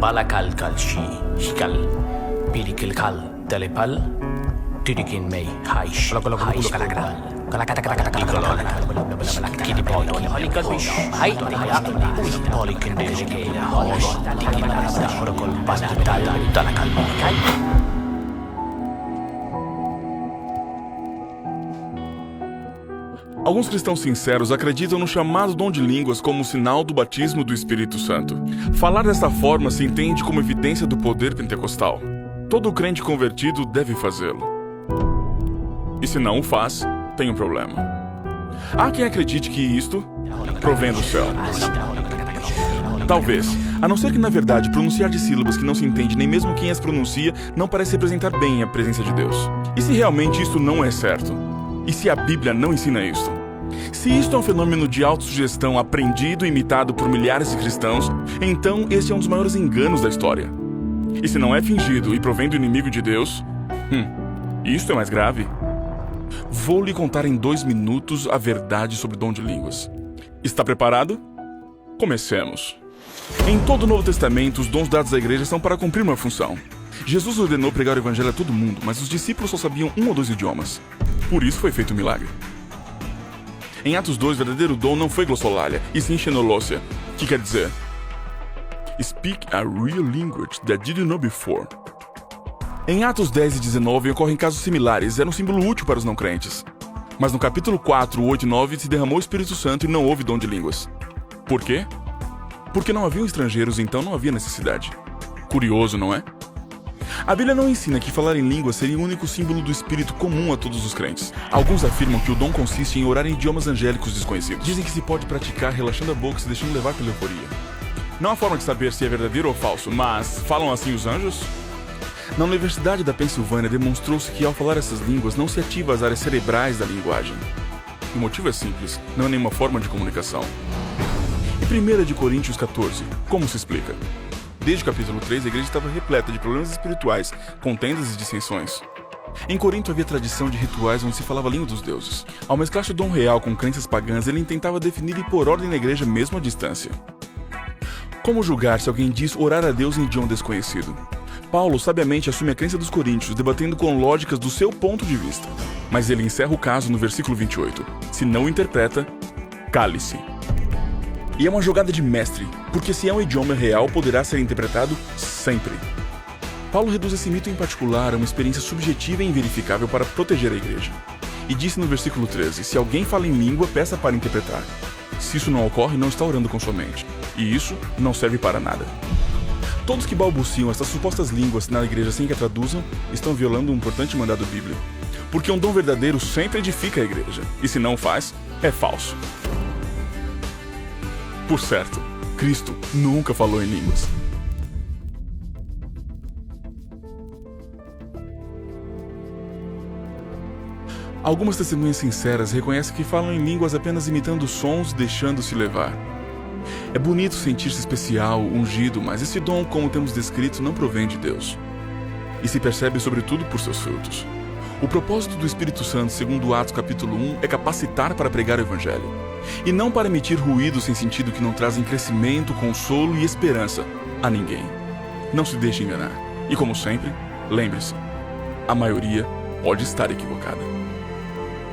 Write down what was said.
Balakal kalshi, shikal, pirikilkal, telepal, tirikin may, haish, haish kalakal. Alguns cristãos sinceros acreditam no chamado dom de línguas como sinal do batismo do Espírito Santo. Falar desta forma se entende como evidência do poder pentecostal. Todo crente convertido deve fazê-lo. E se não o faz, tem um problema. Há quem acredite que isto provém do céu. Talvez, a não ser que na verdade pronunciar de sílabas que não se entende nem mesmo quem as pronuncia não parece representar bem a presença de Deus. E se realmente isto não é certo? E se a Bíblia não ensina isto? Se isto é um fenômeno de autossugestão aprendido e imitado por milhares de cristãos, então este é um dos maiores enganos da história. E se não é fingido e provém do inimigo de Deus, isto é mais grave. Vou lhe contar em 2 minutos a verdade sobre o dom de línguas. Está preparado? Comecemos. Em todo o Novo Testamento, os dons dados à igreja são para cumprir uma função. Jesus ordenou pregar o evangelho a todo mundo, mas os discípulos só sabiam 1 ou 2 idiomas. Por isso foi feito um milagre. Em Atos 2, o verdadeiro dom não foi glossolalia, e sim xenolosia, que quer dizer Speak a real language that did you know before. Em Atos 10 e 19 ocorrem casos similares, era um símbolo útil para os não crentes. Mas no capítulo 4, 8 e 9 se derramou o Espírito Santo e não houve dom de línguas. Por quê? Porque não haviam estrangeiros, então não havia necessidade. Curioso, não é? A Bíblia não ensina que falar em línguas seria o único símbolo do Espírito comum a todos os crentes. Alguns afirmam que o dom consiste em orar em idiomas angélicos desconhecidos. Dizem que se pode praticar relaxando a boca e se deixando levar pela euforia. Não há forma de saber se é verdadeiro ou falso, mas falam assim os anjos? Na Universidade da Pensilvânia demonstrou-se que ao falar essas línguas não se ativa as áreas cerebrais da linguagem. O motivo é simples, não é nenhuma forma de comunicação. E 1 de Coríntios 14, como se explica? Desde o capítulo 3, a igreja estava repleta de problemas espirituais, contendas e dissensões. Em Corinto havia tradição de rituais onde se falava a língua dos deuses. Ao mesclar-se o dom real com crenças pagãs, ele tentava definir e pôr ordem na igreja mesmo à distância. Como julgar se alguém diz orar a Deus em idioma desconhecido? Paulo sabiamente assume a crença dos coríntios, debatendo com lógicas do seu ponto de vista. Mas ele encerra o caso no versículo 28. Se não interpreta, cale-se. E é uma jogada de mestre, porque se é um idioma real, poderá ser interpretado sempre. Paulo reduz esse mito em particular a uma experiência subjetiva e inverificável para proteger a igreja. E disse no versículo 13, se alguém fala em língua, peça para interpretar. Se isso não ocorre, não está orando com sua mente. E isso não serve para nada. Todos que balbuciam estas supostas línguas na igreja sem que a traduzam, estão violando um importante mandado bíblico. Porque um dom verdadeiro sempre edifica a igreja, e se não faz, é falso. Por certo, Cristo nunca falou em línguas. Algumas testemunhas sinceras reconhecem que falam em línguas apenas imitando sons e deixando-se levar. É bonito sentir-se especial, ungido, mas esse dom, como temos descrito, não provém de Deus. E se percebe sobretudo por seus frutos. O propósito do Espírito Santo, segundo Atos capítulo 1, é capacitar para pregar o Evangelho. E não para emitir ruídos sem sentido que não trazem crescimento, consolo e esperança a ninguém. Não se deixe enganar. E como sempre, lembre-se, a maioria pode estar equivocada.